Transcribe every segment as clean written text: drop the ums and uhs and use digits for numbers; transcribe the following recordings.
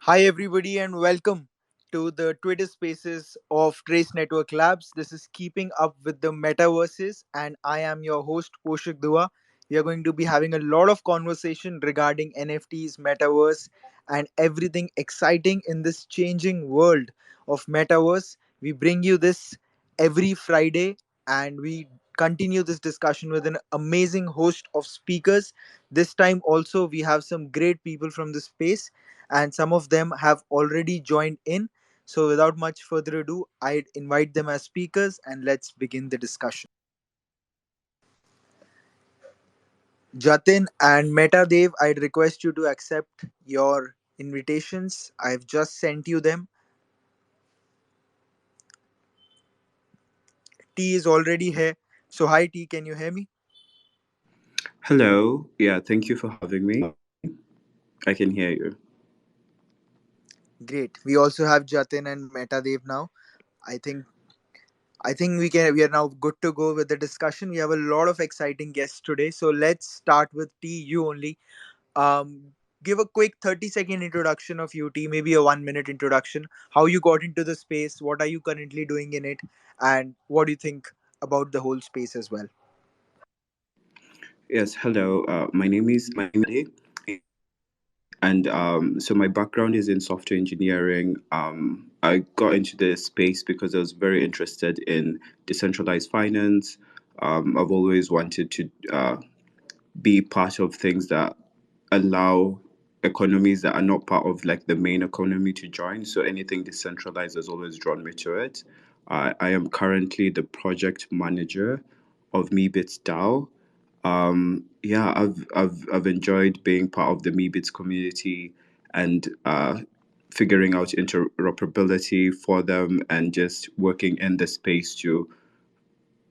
Hi, everybody, and welcome to the Twitter spaces of Trace Network Labs. This is Keeping Up with the Metaverses, and I am your host, Poshak. We are going to be having a lot of conversation regarding NFTs, Metaverse, and everything exciting in this changing world of Metaverse. We bring you this every Friday, and we continue this discussion with an amazing host of speakers. This time, also, we have some great people from the space and some of them have already joined in. So, without much further ado, I'd invite them as speakers and let's begin the discussion. Jatin and Metadev, I'd request you to accept your invitations. I've just sent you them. T is already here. So, hi T, can you hear me? Hello. Yeah, thank you for having me. I can hear you. Great. We also have Jatin and Metadev now. I think we are now good to go with the discussion. We have a lot of exciting guests today. So let's start with T, you only. Give a quick 30-second introduction of UT, maybe a 1 minute introduction, how you got into the space, what are you currently doing in it, and what do you think about the whole space as well. Yes, hello. My name is and so my background is in software engineering. I got into this space because I was very interested in decentralized finance. I've always wanted to be part of things that allow economies that are not part of like the main economy to join. So anything decentralized has always drawn me to it. I am currently the project manager of MeeBitsDAO. Yeah, I've enjoyed being part of the MeeBits community and figuring out interoperability for them and just working in the space to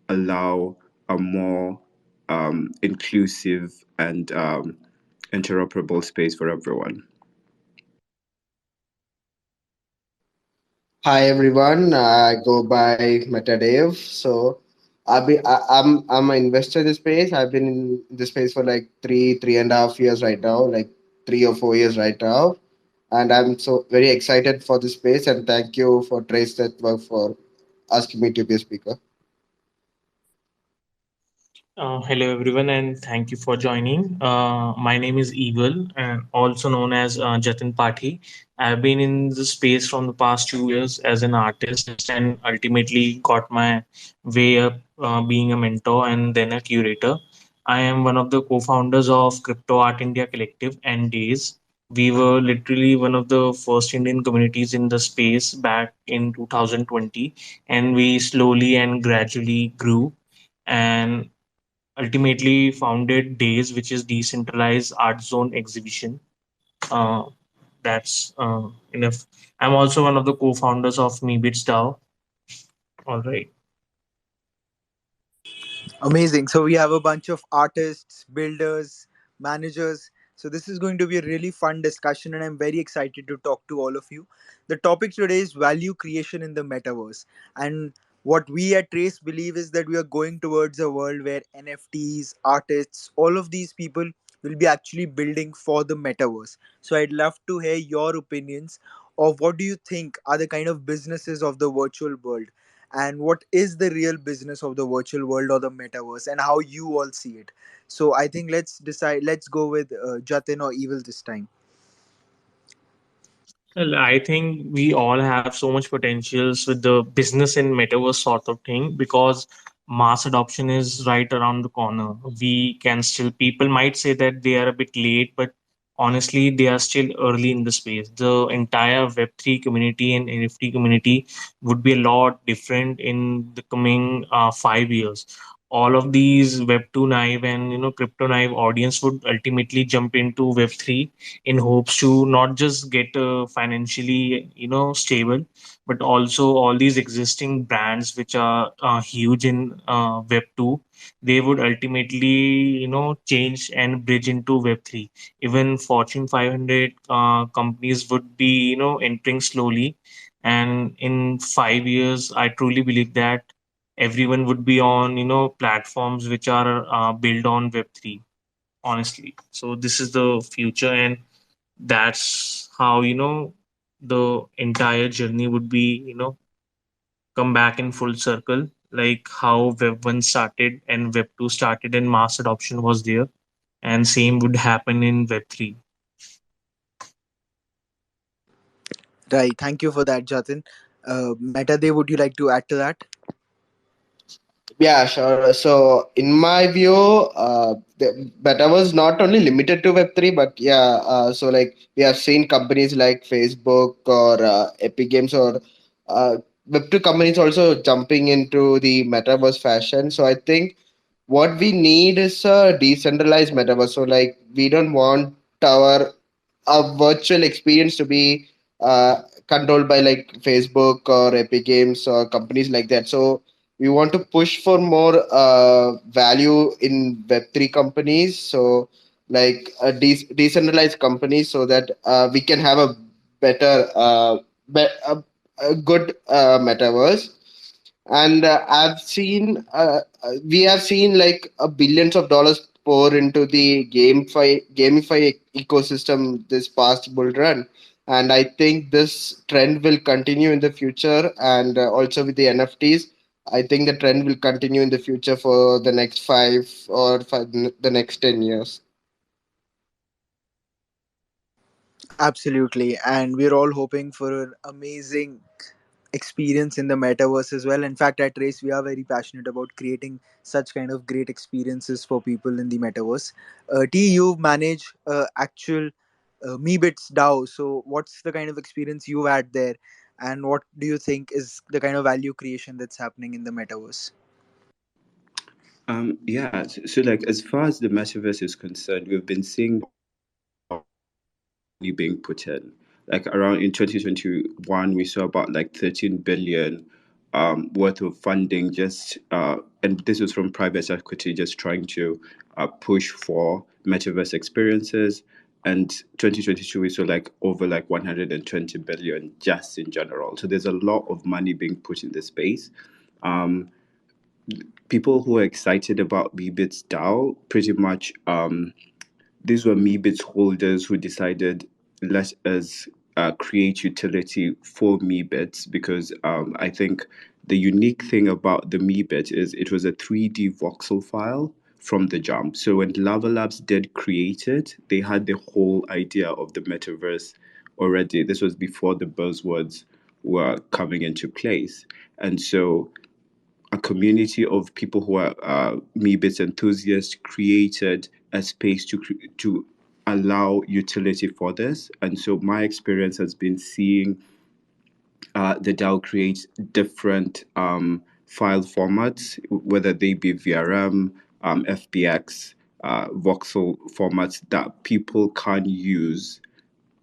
allow a more inclusive and interoperable space for everyone. Hi everyone, I go by Metadev. I'm an investor in the space. I've been in the space for like three and a half years right now, like 3 or 4 years right now, and I'm so very excited for the space. And thank you for Trace Network for asking me to be a speaker. Hello, everyone, and thank you for joining. My name is Evil, and also known as Jatin Pathi. I've been in the space from the past 2 years as an artist and ultimately got my way up being a mentor and then a curator. I am one of the co founders of Crypto Art India Collective and DAZE. We were literally one of the first Indian communities in the space back in 2020, and we slowly and gradually grew. And ultimately founded DAZE, which is Decentralized Art Zone Exhibition. Uh, that's enough. I'm also one of the co-founders of MeeBitsDAO. All right. Amazing. So we have a bunch of artists, builders, managers. So this is going to be a really fun discussion, and I'm very excited to talk to all of you. The topic today is value creation in the metaverse. And what we at Trace believe is that we are going towards a world where NFTs, artists, all of these people will be actually building for the metaverse. So I'd love to hear your opinions of what do you think are the kind of businesses of the virtual world, and what is the real business of the virtual world or the metaverse, and how you all see it. So I think let's go with Jatin or Evil this time. Well, I think we all have so much potentials with the business and metaverse sort of thing because mass adoption is right around the corner. We can still, people might say that they are a bit late, but honestly, they are still early in the space. The entire Web3 community and NFT community would be a lot different in the coming 5 years. All of these Web2 naive and crypto naive audience would ultimately jump into Web3 in hopes to not just get financially stable, but also all these existing brands which are huge in web 2, they would ultimately change and bridge into web 3. Even fortune 500 companies would be entering slowly, and in 5 years I truly believe that everyone would be on platforms which are built on web 3, honestly. So this is the future, and that's how the entire journey would be, come back in full circle, like how Web 1 started and Web 2 started and mass adoption was there, and same would happen in Web 3. Right. Thank you for that, Jatin. Metadev, would you like to add to that? Yeah, sure. So, in my view, the beta was not only limited to Web3, but yeah, so like we have seen companies like Facebook or Epic Games or uh, Web2 companies also jumping into the metaverse fashion. So, I think what we need is a decentralized metaverse. So, like, we don't want our virtual experience to be controlled by like Facebook or Epic Games or companies like that. So, we want to push for more value in Web3 companies. So, like decentralized companies, so that we can have a better, a good metaverse. And we have seen like billions of dollars pour into the gamify ecosystem this past bull run, and I think this trend will continue in the future. And also with the NFTs, I think the trend will continue in the future for the next the next 10 years. Absolutely. And we're all hoping for an amazing experience in the metaverse as well. In fact, at Race, we are very passionate about creating such kind of great experiences for people in the metaverse. T, you manage actual MeeBitsDAO. So, what's the kind of experience you've had there? And what do you think is the kind of value creation that's happening in the metaverse? Yeah, so like as far as the metaverse is concerned, we've been seeing money being put in. Like around in 2021, we saw about like 13 billion worth of funding just and this was from private equity just trying to push for metaverse experiences. And 2022 we saw like over like 120 billion just in general. So there's a lot of money being put in the space. Um, People who are excited about Bebit's DAO pretty much these were Meebits holders who decided let us create utility for Meebits because I think the unique thing about the Meebit is it was a 3D voxel file from the jump. So when Lava Labs did create it, they had the whole idea of the metaverse already. This was before the buzzwords were coming into place. And so a community of people who are Meebits enthusiasts created a space to allow utility for this. And so my experience has been seeing the DAO create different file formats, whether they be VRM, FBX, voxel formats that people can use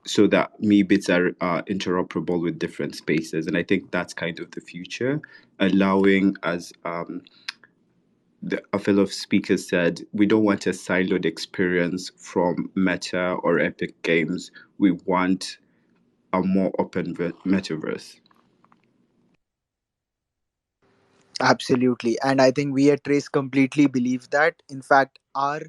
so that Meebits are interoperable with different spaces. And I think that's kind of the future, allowing as a fellow speaker said, we don't want a siloed experience from Meta or Epic Games. We want a more open metaverse. Absolutely. And I think we at Trace completely believe that. In fact, our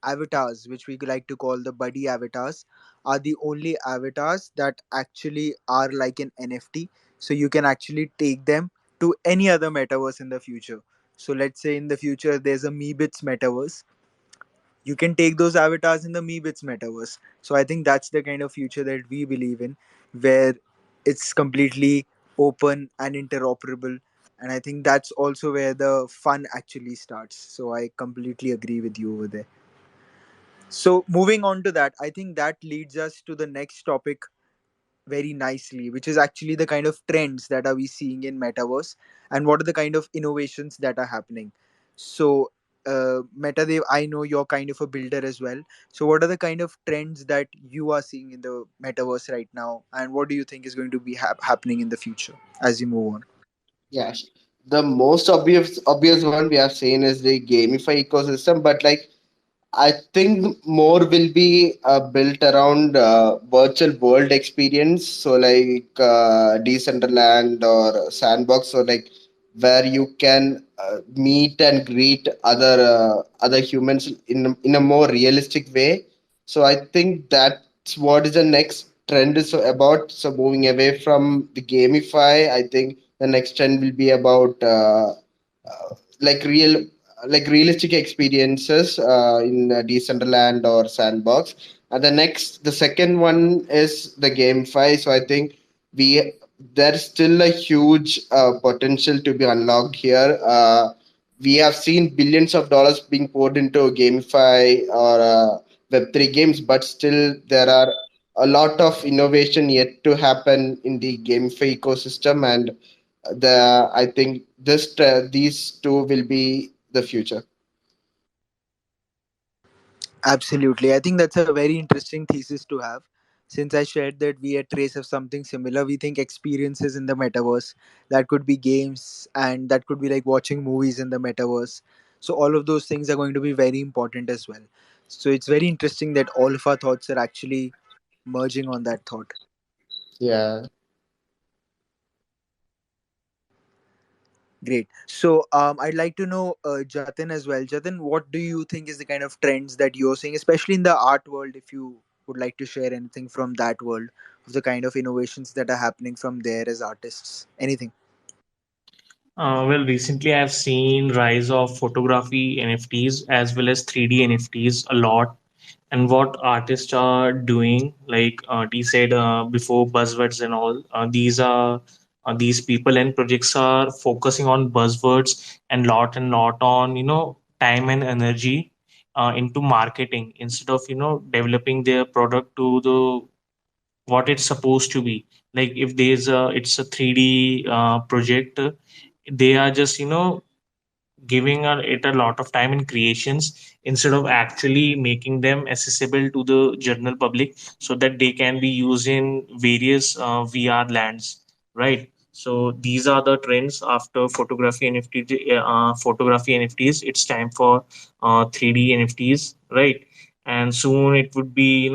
avatars, which we like to call the buddy avatars, are the only avatars that actually are like an NFT. So you can actually take them to any other metaverse in the future. So let's say in the future there's a Meebits metaverse, you can take those avatars in the Meebits metaverse. So I think that's the kind of future that we believe in, where it's completely open and interoperable. And I think that's also where the fun actually starts. So I completely agree with you over there. So moving on to that, I think that leads us to the next topic very nicely, which is actually the kind of trends that are we seeing in metaverse and what are the kind of innovations that are happening. So Metadev, I know you're kind of a builder as well. So what are the kind of trends that you are seeing in the metaverse right now, and what do you think is going to be happening in the future as you move on? Yes, the most obvious one we have seen is the gamify ecosystem, but like I think more will be built around virtual world experience. So like Decentraland or Sandbox, so like where you can meet and greet other humans in a more realistic way. So I think that's what is the next trend is about. So moving away from the gamify, I think the next trend will be about like realistic experiences in Decentraland or Sandbox. And the second one is the GameFi. So I think we there's still a huge potential to be unlocked here. We have seen billions of dollars being poured into GameFi or Web3 games, but still there are a lot of innovation yet to happen in the GameFi ecosystem, and I think these two will be the future. Absolutely. I think that's a very interesting thesis to have. Since I shared that we at Trace have something similar, we think experiences in the metaverse, that could be games and that could be like watching movies in the metaverse. So, all of those things are going to be very important as well. So, it's very interesting that all of our thoughts are actually merging on that thought. Yeah. Great. So, I'd like to know, Jatin as well. Jatin, what do you think is the kind of trends that you're seeing, especially in the art world? If you would like to share anything from that world, of the kind of innovations that are happening from there as artists, anything. Well, recently I've seen rise of photography NFTs as well as 3D NFTs a lot, and what artists are doing, like T said before, buzzwords and all. These people and projects are focusing on buzzwords and lot on time and energy into marketing instead of developing their product to the what it's supposed to be. Like if there's a it's a 3D project, they are just giving it a lot of time in creations instead of actually making them accessible to the general public so that they can be used in various VR lands, right? So these are the trends after photography NFTs. It's time for 3D NFTs, right? And soon it would be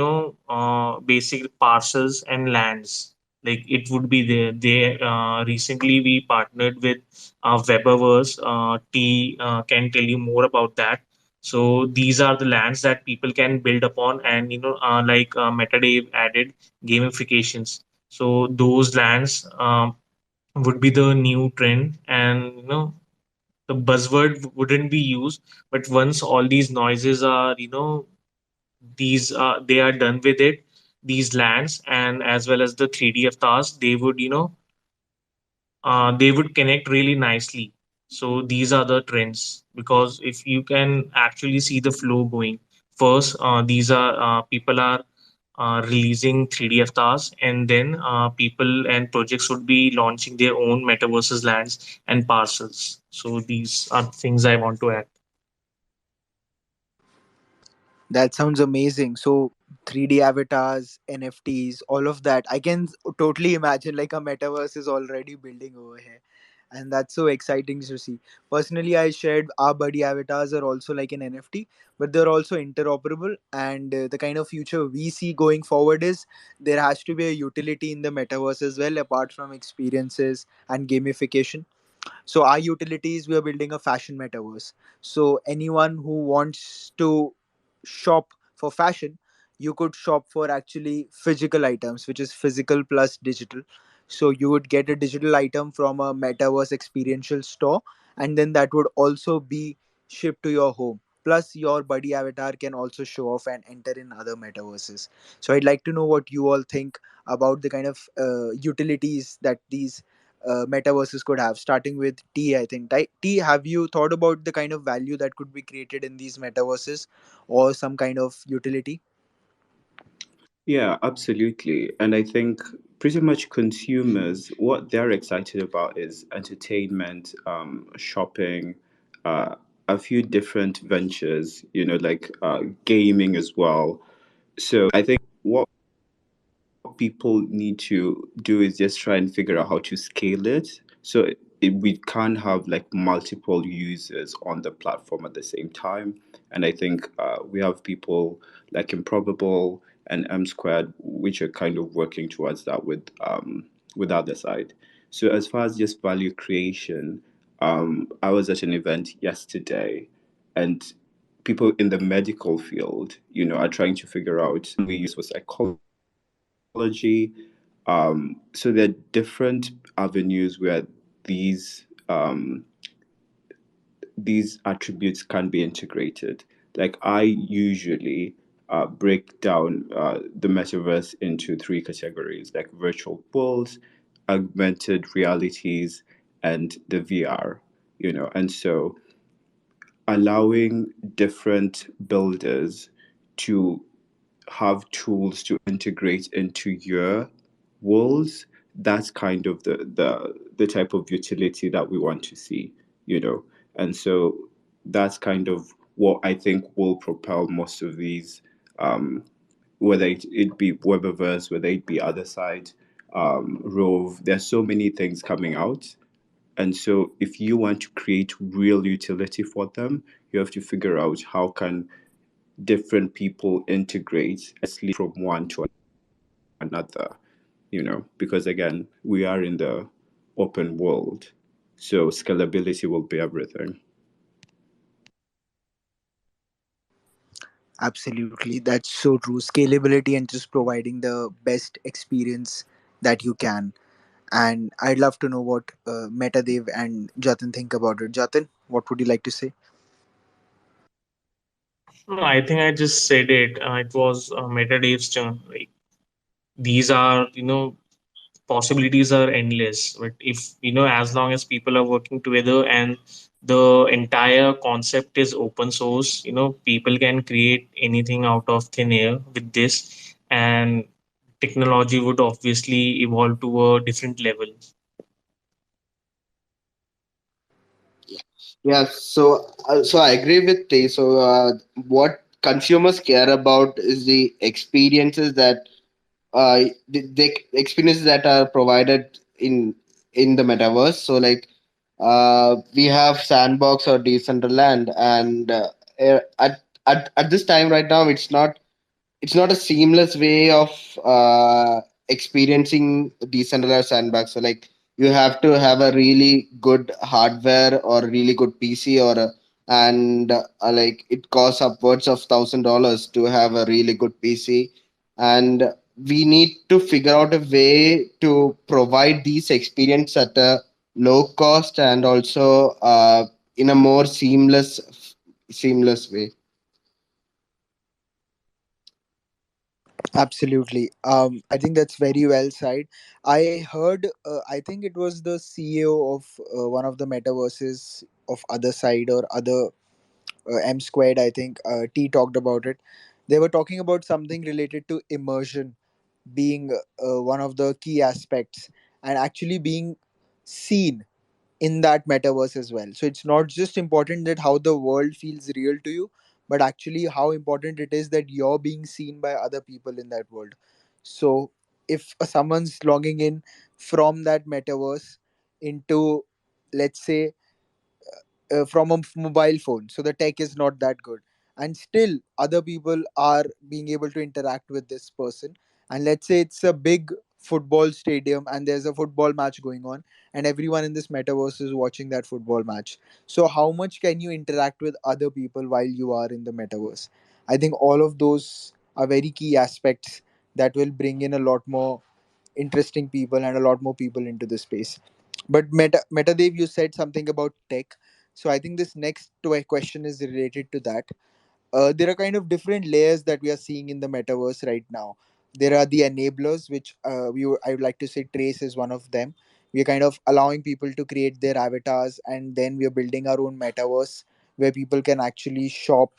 basic parcels and lands. Like it would be there. They recently we partnered with Webaverse. T can tell you more about that. So these are the lands that people can build upon, and Metadev added gamifications. So those lands would be the new trend, and the buzzword wouldn't be used. But once all these noises are, these they are done with it, these lands and as well as the 3D avatars, they would connect really nicely. So these are the trends, because if you can actually see the flow going, first these are people are releasing 3D avatars, and then people and projects would be launching their own metaverses lands and parcels. So these are things I want to add. That sounds amazing. So, 3D avatars, NFTs, all of that. I can totally imagine like a metaverse is already building over here. And that's so exciting to see. Personally, I shared our buddy avatars are also like an NFT, but they're also interoperable. And the kind of future we see going forward is there has to be a utility in the metaverse as well, apart from experiences and gamification. So our utilities, we are building a fashion metaverse. So anyone who wants to shop for fashion, you could shop for actually physical items, which is physical plus digital. So you would get a digital item from a metaverse experiential store, and then that would also be shipped to your home. Plus, your buddy avatar can also show off and enter in other metaverses. So I'd like to know what you all think about the kind of utilities that these metaverses could have, starting with T. I think T, have you thought about the kind of value that could be created in these metaverses or some kind of utility? Yeah, absolutely. And I think pretty much consumers, what they're excited about is entertainment, shopping, uh, a few different ventures, like gaming as well. So I think what people need to do is just try and figure out how to scale it. So we can't have like multiple users on the platform at the same time. And I think we have people like Improbable and M Squared, which are kind of working towards that with other side. So as far as just value creation, I was at an event yesterday, and people in the medical field, are trying to figure out we use for psychology technology. So there are different avenues where these these attributes can be integrated. Like I usually break down the metaverse into three categories, like virtual worlds, augmented realities, and the VR. And so allowing different builders to have tools to integrate into your worlds, that's kind of the type of utility that we want to see, you know and so that's kind of what I think will propel most of these, whether it be Webiverse, whether it be other side, Rove. There's so many things coming out, and so if you want to create real utility for them, you have to figure out how can different people integrate from one to another, because again, we are in the open world. So scalability will be everything. Absolutely, that's so true. Scalability and just providing the best experience that you can. And I'd love to know what Metadev and Jatin think about it. Jatin, what would you like to say? No, I think I just said it. It was Metadev's turn. Like these are, possibilities are endless. But if as long as people are working together and the entire concept is open source, people can create anything out of thin air with this, and technology would obviously evolve to a different level. Yeah, so I agree with Tay. What consumers care about is the experiences that the experiences that are provided in the metaverse. So we have Sandbox or Decentraland, and at this time right now, it's not a seamless way of experiencing decentralized sandbox. So you have to have a really good hardware or a really good PC and like it costs upwards of $1,000 to have a really good PC, and we need to figure out a way to provide these experience at a low cost and also in a more seamless way. Absolutely. I think that's very well said. I heard, I think it was the CEO of one of the metaverses of other side or other M squared. I think T talked about it. They were talking about something related to immersion being one of the key aspects and actually being seen in that metaverse as well. So it's not just important that how the world feels real to you, but actually how important it is that you're being seen by other people in that world. So if someone's logging in from that metaverse into, let's say, from a mobile phone, so the tech is not that good, and still other people are being able to interact with this person, and let's say it's a big football stadium and there's a football match going on, and everyone in this metaverse is watching that football match. So how much can you interact with other people while you are in the metaverse? I think all of those are very key aspects that will bring in a lot more interesting people and a lot more people into the space. But Metadev, you said something about tech, so I think this next question is related to that. There are kind of different layers that we are seeing in the metaverse right now. There are the enablers, which I would like to say Trace is one of them. We are kind of allowing people to create their avatars, and then we are building our own metaverse where people can actually shop,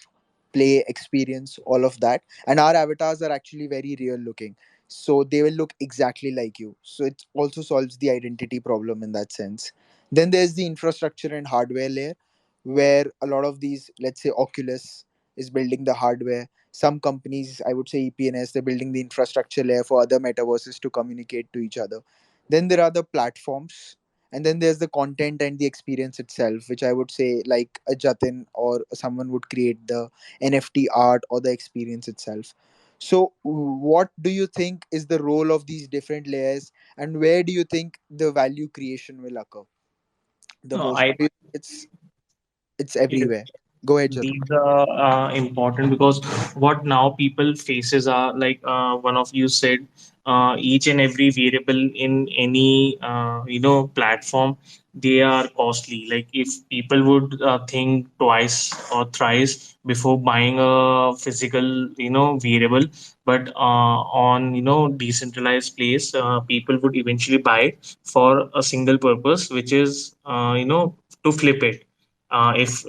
play, experience all of that. And our avatars are actually very real looking, so they will look exactly like you. So it also solves the identity problem in that sense. Then there's the infrastructure and hardware layer, where a lot of these, let's say Oculus is building the hardware. Some companies, I would say EPNS, they're building the infrastructure layer for other metaverses to communicate to each other. Then there are the platforms, and then there's the content and the experience itself, which I would say like a Jatin or someone would create the NFT art or the experience itself. So, what do you think is the role of these different layers, and where do you think the value creation will occur the No, most? I Or do you think it's everywhere? Go ahead, Jatin. these are important because what now people faces are like one of you said, each and every variable in any platform, they are costly. Like if people would think twice or thrice before buying a physical variable, but on decentralized place, people would eventually buy it for a single purpose, which is to flip it. If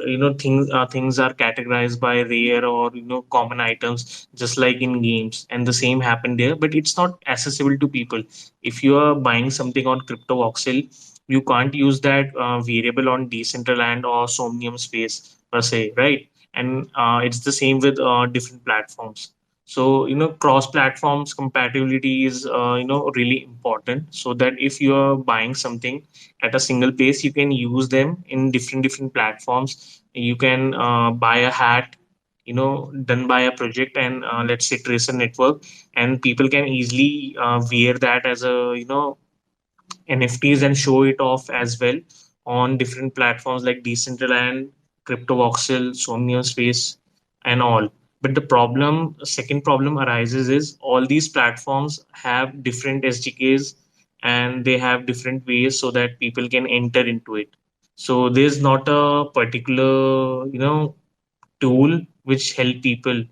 things are categorized by rare or common items, just like in games, and the same happened there, but it's not accessible to people. If you are buying something on crypto voxel, you can't use that variable on decentraland or somnium space per se, right? And it's the same with different platforms. So cross platforms compatibility is really important, so that if you are buying something at a single place, you can use them in different platforms. You can buy a hat done by a project, and let's say trace a network, and people can easily wear that as a NFTs and show it off as well on different platforms like Decentraland, CryptoVoxel, Somnium Space, and all. But the second problem arises is all these platforms have different SDKs, and they have different ways so that people can enter into it. So there's not a particular, tool which help people.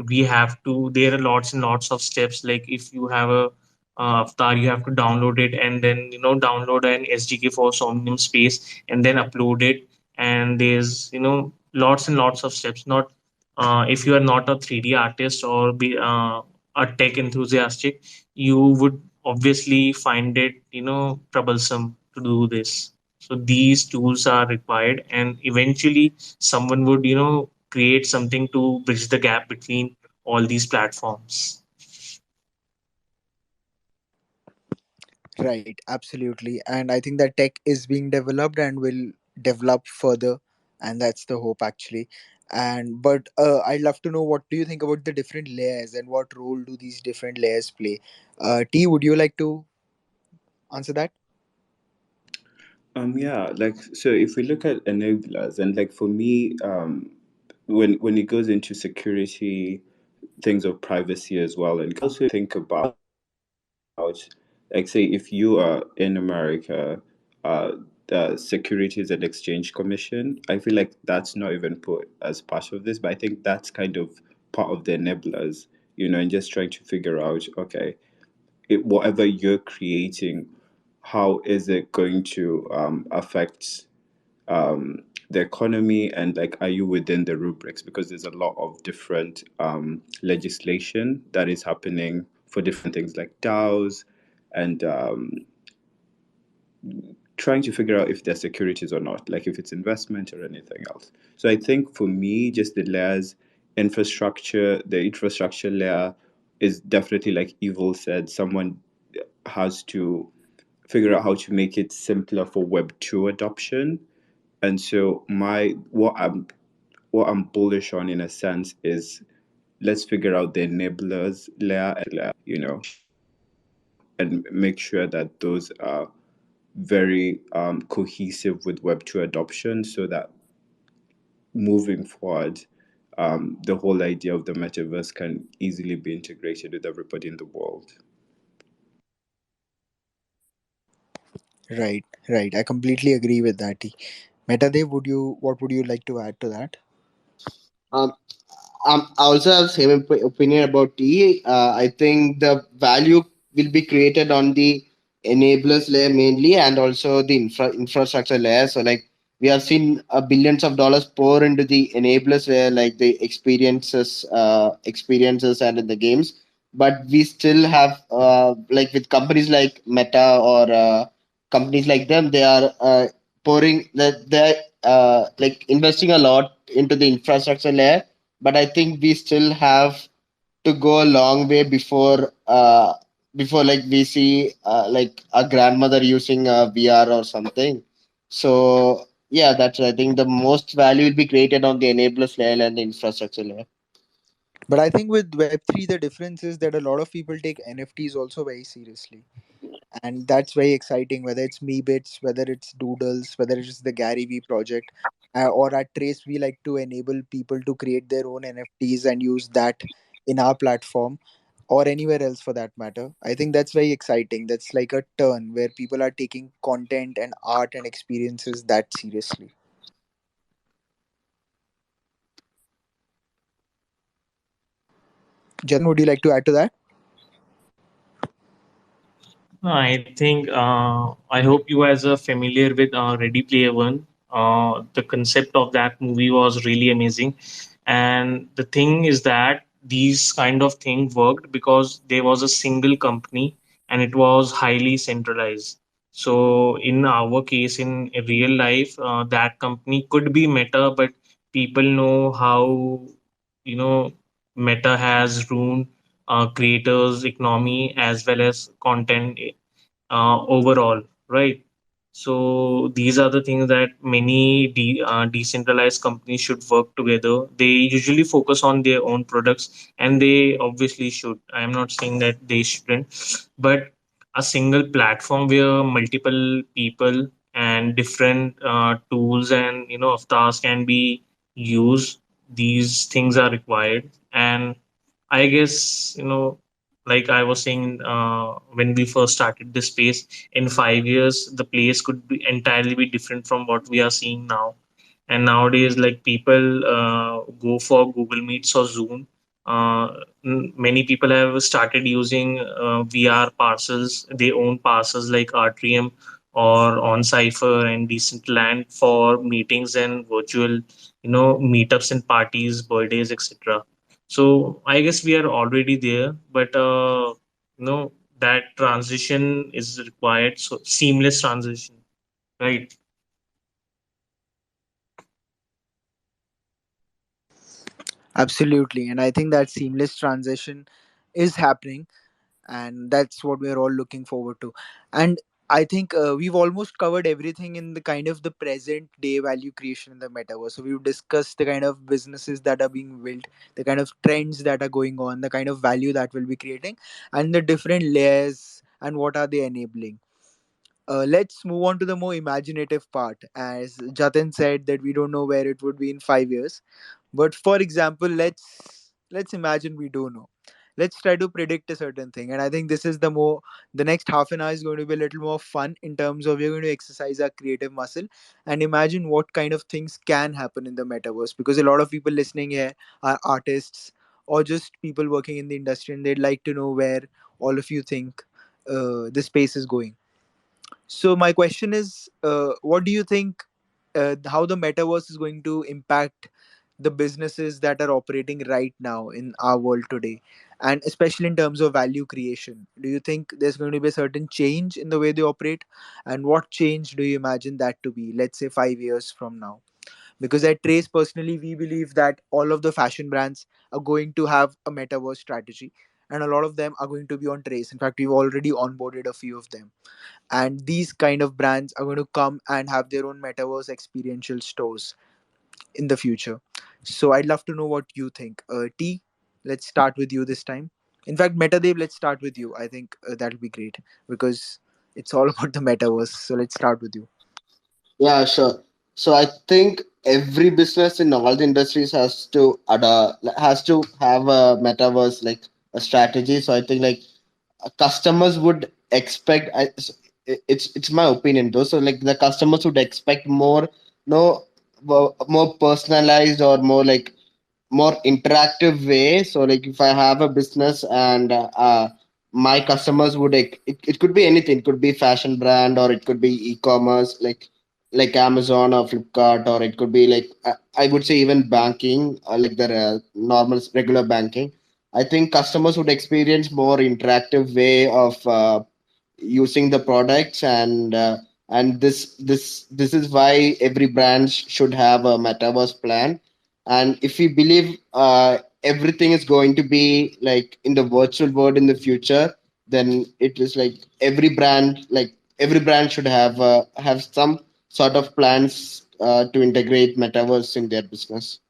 We have to, there are lots and lots of steps. Like if you have a avatar, you have to download it, and then download an SDK for Somnium Space, and then upload it. And there's lots and lots of steps. Not if you are not a 3D artist or be a tech enthusiastic, you would obviously find it troublesome to do this. So these tools are required, and eventually someone would create something to bridge the gap between all these platforms. Right, absolutely. And I think that tech is being developed and will develop further, and that's the hope actually. And but I'd love to know, what do you think about the different layers and what role do these different layers play? T, would you like to answer that? Yeah, like so if we look at enablers and like for me, when it goes into security, things of privacy as well, and also think about like say if you are in America, the Securities and Exchange Commission, I feel like that's not even put as part of this, but I think that's kind of part of the enablers, and just trying to figure out, okay, whatever you're creating, how is it going to affect the economy, and like are you within the rubrics, because there's a lot of different legislation that is happening for different things like DAOs, and trying to figure out if they're securities or not, like if it's investment or anything else. So I think for me, just the layers, the infrastructure layer is definitely, like Evil said, someone has to figure out how to make it simpler for Web 2 adoption. And so what I'm bullish on in a sense is, let's figure out the enablers layer, and make sure that those are very cohesive with Web 2 adoption, so that moving forward, the whole idea of the metaverse can easily be integrated with everybody in the world. Right, right. I completely agree with that, T. Metadev, what would you like to add to that? Um, I also have same opinion about tea. I think the value will be created on the enablers layer mainly, and also the infrastructure layer. So like we have seen billions of dollars pour into the enablers layer, like the experiences and in the games. But we still have like with companies like Meta or companies like them, they are pouring that they're like investing a lot into the infrastructure layer, but I think we still have to go a long way before like we see like a grandmother using a VR or something. So yeah, that's, I think the most value will be created on the enablers layer and the infrastructure layer. But I think with Web3, the difference is that a lot of people take NFTs also very seriously, and that's very exciting. Whether it's MeeBits, whether it's Doodles, whether it's the Gary V project, or at Trace, we like to enable people to create their own NFTs and use that in our platform. or anywhere else for that matter. I think that's very exciting. That's like a turn where people are taking content and art and experiences that seriously. Jatin, would you like to add to that? I think I hope you guys are familiar with Ready Player One. The concept of that movie was really amazing, and the thing is that these kind of thing worked because there was a single company and it was highly centralized. So in our case, in real life, that company could be Meta, but people know how Meta has ruined creators' economy as well as content overall, right? So these are the things that many decentralized companies should work together. They usually focus on their own products, and they obviously should. I am not saying that they shouldn't, but a single platform where multiple people and different tools and avatars can be used. These things are required, and I guess, like I was saying, when we first started this space, in 5 years, the place could be entirely be different from what we are seeing now. And nowadays, like people go for Google Meets or Zoom. Uh, Many people have started using VR parcels. They own parcels like Artrium or On Cipher and Decentraland for meetings and virtual, meetups and parties, birthdays, etc. So I guess we are already there, but that transition is required. So seamless transition, right? Absolutely. And I think that seamless transition is happening, and that's what we're all looking forward to. And I think we've almost covered everything in the kind of the present day value creation in the metaverse. So we've discussed the kind of businesses that are being built, the kind of trends that are going on, the kind of value that will be creating, and the different layers and what are they enabling. Let's move on to the more imaginative part. As Jatin said, that we don't know where it would be in 5 years, but for example, let's imagine we do know. Let's try to predict a certain thing, and I think this is the next half an hour is going to be a little more fun in terms of we're going to exercise our creative muscle and imagine what kind of things can happen in the metaverse. Because a lot of people listening here are artists or just people working in the industry, and they'd like to know where all of you think the space is going. So my question is, what do you think? How the metaverse is going to impact the businesses that are operating right now in our world today, and especially in terms of value creation? Do you think there's going to be a certain change in the way they operate, and what change do you imagine that to be? Let's say 5 years from now. Because at Trace, personally, we believe that all of the fashion brands are going to have a metaverse strategy, and a lot of them are going to be on Trace. In fact, we've already onboarded a few of them, and these kind of brands are going to come and have their own metaverse experiential stores in the future. So I'd love to know what you think. T, let's start with you this time. In fact, Metadev, let's start with you. I think that'll be great because it's all about the metaverse. So let's start with you. Yeah, sure. So I think every business in all the industries has to have a metaverse like a strategy. So I think like customers would expect it's my opinion though, so like the customers would expect more, no, more personalized or more like more interactive way. So like if I have a business and my customers would it could be anything, it could be fashion brand or it could be e-commerce like Amazon or Flipkart, or it could be like I would say even banking, like the normal regular banking. I think customers would experience more interactive way of using the products, and this is why every brand should have a metaverse plan. And if we believe everything is going to be like in the virtual world in the future, then it is like every brand should have some sort of plans to integrate metaverse in their business.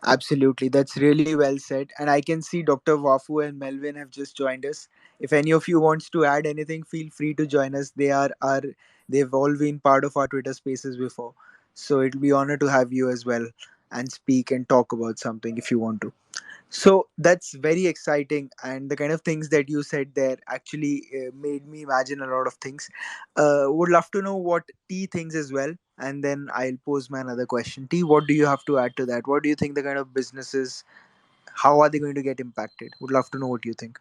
Absolutely, that's really well said. And I can see Dr. Wafu and Melvin have just joined us. If any of you wants to add anything, feel free to join us. They've all been part of our Twitter Spaces before, so it'll be honor to have you as well and speak and talk about something if you want to. So that's very exciting, and the kind of things that you said there actually made me imagine a lot of things. Would love to know what T thinks as well, and then I'll pose my another question. T, what do you have to add to that? What do you think the kind of businesses, how are they going to get impacted? Would love to know what you think.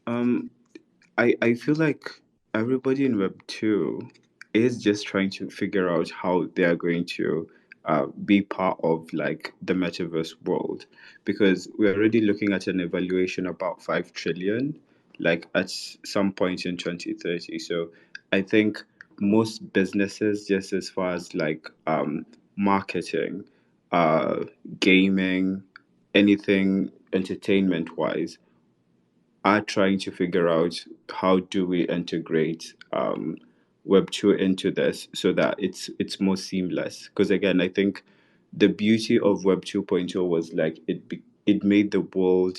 Um, I feel like everybody in Web 2 is just trying to figure out how they are going to be part of like the metaverse world, because we're already looking at an evaluation about 5 trillion like at some point in 2030. So I think most businesses, just as far as like marketing, uh, gaming, anything entertainment wise, are trying to figure out how do we integrate Web 2 into this so that it's more seamless. Because again, I think the beauty of Web 2.0 was like it made the world,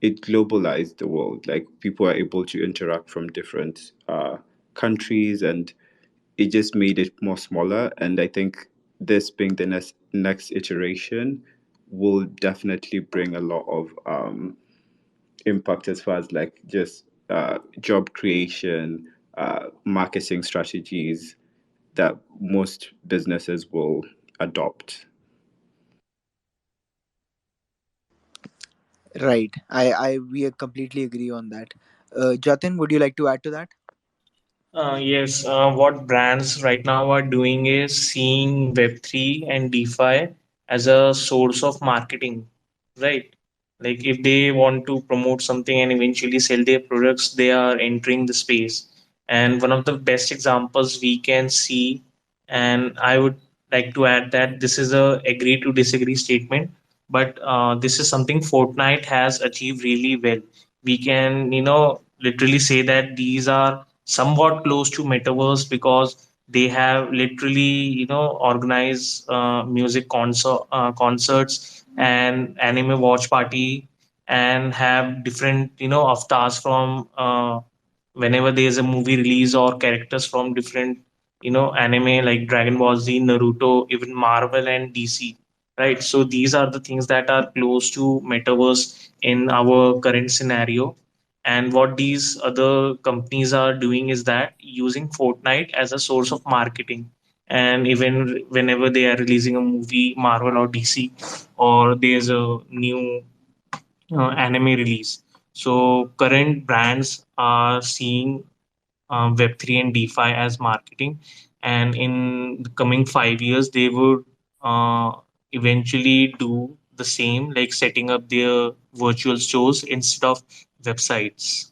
it globalized the world. Like people are able to interact from different countries, and it just made it more smaller. And I think this being the next iteration will definitely bring a lot of impact as far as like just job creation, marketing strategies that most businesses will adopt. Right. I we completely agree on that. Jatin, would you like to add to that? Yes, what brands right now are doing is seeing Web3 and DeFi as a source of marketing, right? Like if they want to promote something and eventually sell their products, they are entering the space. And one of the best examples we can see, and I would like to add that this is a agree to disagree statement, but this is something Fortnite has achieved really well. We can, literally say that these are somewhat close to metaverse because they have literally organized music concerts and anime watch party and have different avatars from whenever there is a movie release or characters from different anime like Dragon Ball Z, Naruto, even Marvel and DC, right? So these are the things that are close to metaverse in our current scenario. And what these other companies are doing is that using Fortnite as a source of marketing. And even whenever they are releasing a movie, Marvel or DC, or there's a new anime release. So current brands are seeing Web3 and DeFi as marketing. And in the coming 5 years, they would uh, eventually do the same, like setting up their virtual stores instead of websites.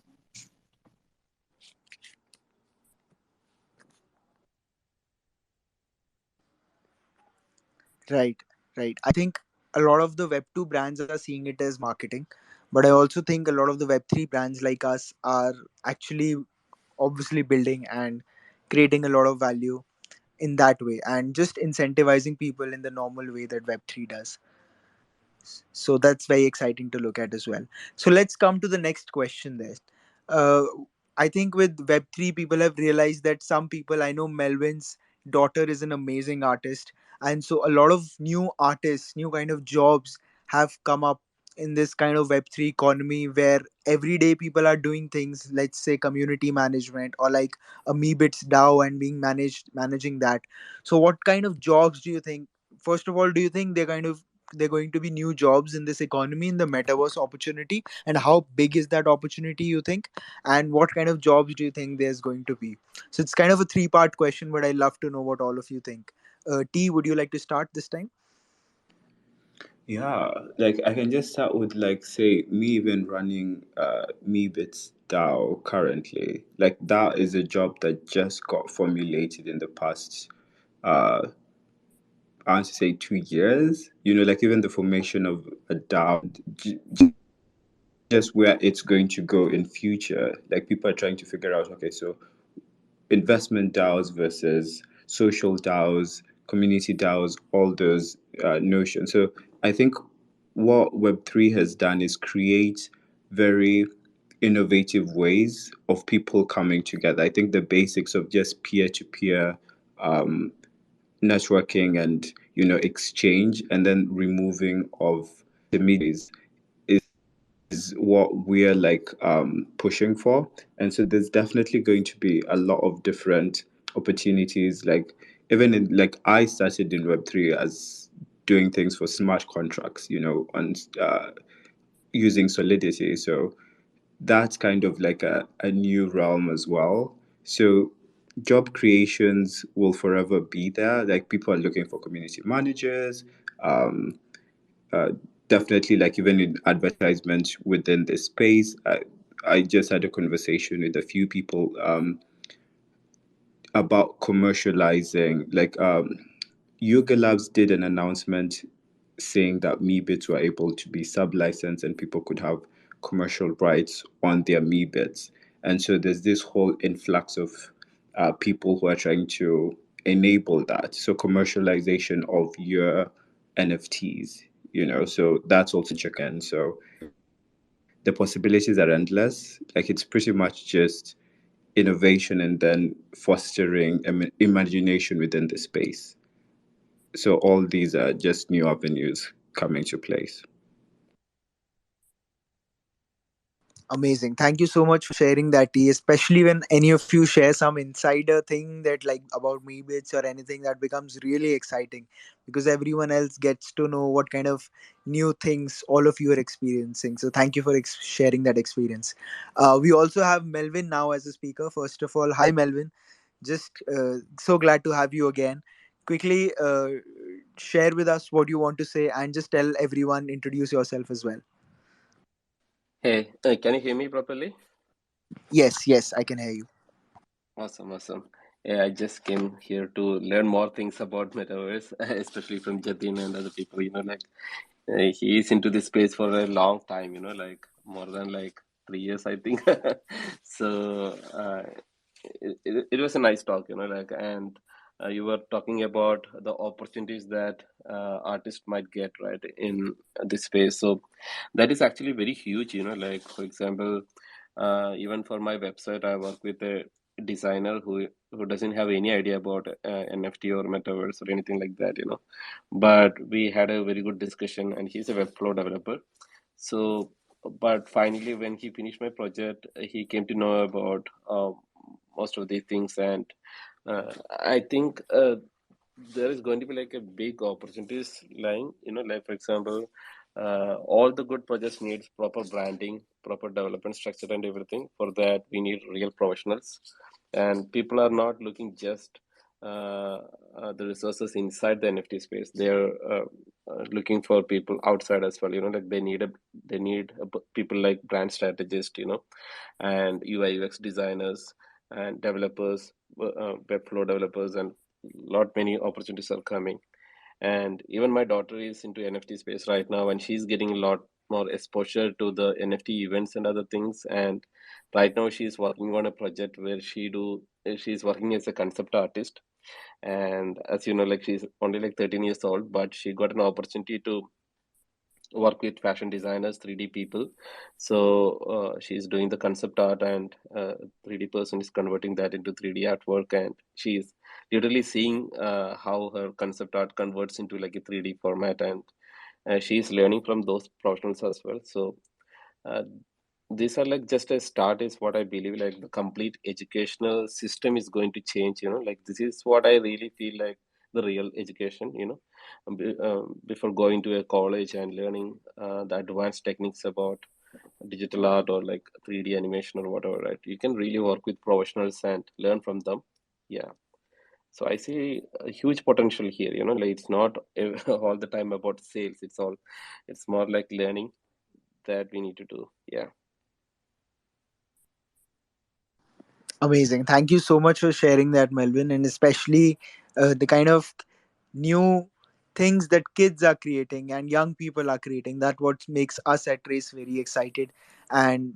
Right, right. I think a lot of the Web 2 brands are seeing it as marketing, but I also think a lot of the Web 3 brands like us are actually obviously building and creating a lot of value in that way and just incentivizing people in the normal way that Web 3 does. So that's very exciting to look at as well. So let's come to the next question there. uh, I think with Web3 people have realized that some people, I know Melvin's daughter is an amazing artist, and so a lot of new artists, new kind of jobs have come up in this kind of Web3 economy where everyday people are doing things, let's say community management or like a MeeBitsDAO and being managing that. So what kind of jobs do you think, first of all, do you think they're going to be new jobs in this economy in the metaverse opportunity, and how big is that opportunity you think, and what kind of jobs do you think there's going to be? So it's kind of a three-part question, but I love to know what all of you think. T, would you like to start this time? Yeah, like I can just start with like say me even running MeeBits DAO currently. Like that is a job that just got formulated in the past uh I want to say 2 years. Like even the formation of a DAO, just where it's going to go in future. Like people are trying to figure out, okay, so investment DAOs versus social DAOs, community DAOs, all those notions. So I think what Web3 has done is create very innovative ways of people coming together. I think the basics of just peer to peer networking and exchange, and then removing of is what we're like pushing for. And so there's definitely going to be a lot of different opportunities. Like even in like I started in Web3 as doing things for smart contracts, on using Solidity. So that's kind of like a new realm as well. So job creations will forever be there. Like people are looking for community managers, um, uh, definitely like even in advertisements within this space. I just had a conversation with a few people about commercializing. Like Yoga Labs did an announcement saying that MeeBits were able to be sub-licensed and people could have commercial rights on their MeeBits. And so there's this whole influx of people who are trying to enable that. So commercialization of your NFTs, so that's also chicken. So the possibilities are endless. Like it's pretty much just innovation and then fostering imagination within the space. So all these are just new avenues coming to place. Amazing. Thank you so much for sharing that, T. Especially when any of you share some insider thing that like about MeeBits or anything, that becomes really exciting because everyone else gets to know what kind of new things all of you are experiencing. So thank you for sharing that experience. We also have Melvin now as a speaker. First of all, hi Melvin. Just so glad to have you again. Quickly share with us what you want to say and just tell everyone, introduce yourself as well. Hey, can you hear me properly? Yes, yes, I can hear you. Awesome, awesome. Yeah, I just came here to learn more things about Metaverse, especially from Jatin and other people. He is into this space for a long time, like more than like 3 years, I think. So it was a nice talk, and you were talking about the opportunities that artists might get, right, in this space. So that is actually very huge, like for example, even for my website, I work with a designer who doesn't have any idea about NFT or metaverse or anything like that, but we had a very good discussion, and he's a webflow developer. So but finally when he finished my project, he came to know about most of these things, and I think there is going to be like a big opportunities lying, like for example, all the good projects needs proper branding, proper development structure and everything. For that we need real professionals, and people are not looking just the resources inside the NFT space. They're looking for people outside as well, like they need people like brand strategists, and UI UX designers and developers, webflow developers, and lot many opportunities are coming. And even my daughter is into NFT space right now, and she's getting a lot more exposure to the NFT events and other things. And right now she's working on a project where she's working as a concept artist. And as you know, like she's only like 13 years old, but she got an opportunity to work with fashion designers, 3D people. So she's doing the concept art, and 3D person is converting that into 3D artwork, and she's literally seeing how her concept art converts into like a 3D format, and she's learning from those professionals as well. So uh, these are like just a start is what I believe. Like the complete educational system is going to change, like this is what I really feel like the real education, before going to a college and learning the advanced techniques about digital art or like 3D animation or whatever, right? You can really work with professionals and learn from them. Yeah. So I see a huge potential here, like it's not all the time about sales. It's more like learning that we need to do. Yeah. Amazing. Thank you so much for sharing that, Melvin, and especially the kind of new things that kids are creating and young people are creating. That what makes us at Trace very excited. And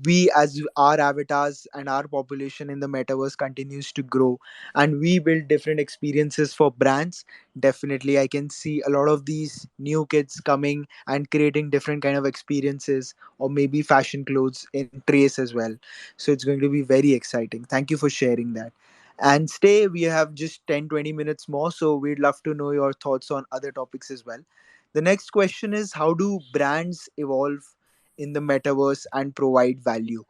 we as our avatars and our population in the metaverse continues to grow, and we build different experiences for brands. Definitely, I can see a lot of these new kids coming and creating different kind of experiences, or maybe fashion clothes in Trace as well. So it's going to be very exciting. Thank you for sharing that. And stay, we have just 10-20 minutes more, so we'd love to know your thoughts on other topics as well. The next question is, how do brands evolve in the metaverse and provide value?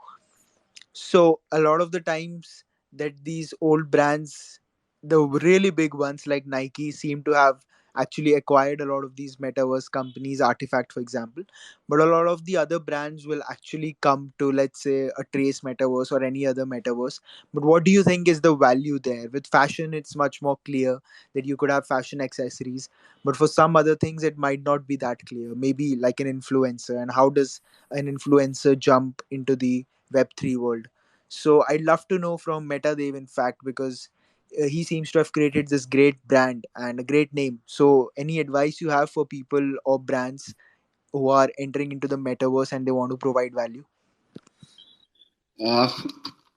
So a lot of the times that these old brands, the really big ones like Nike, seem to have actually acquired a lot of these metaverse companies, Artifact for example. But a lot of the other brands will actually come to, let's say, a Trace metaverse or any other metaverse. But what do you think is the value there? With fashion, it's much more clear that you could have fashion accessories, but for some other things it might not be that clear, maybe like an influencer. And how does an influencer jump into the web3 world? So I'd love to know from Metadev, in fact, because he seems to have created this great brand and a great name. So any advice you have for people or brands who are entering into the metaverse and they want to provide value? Uh,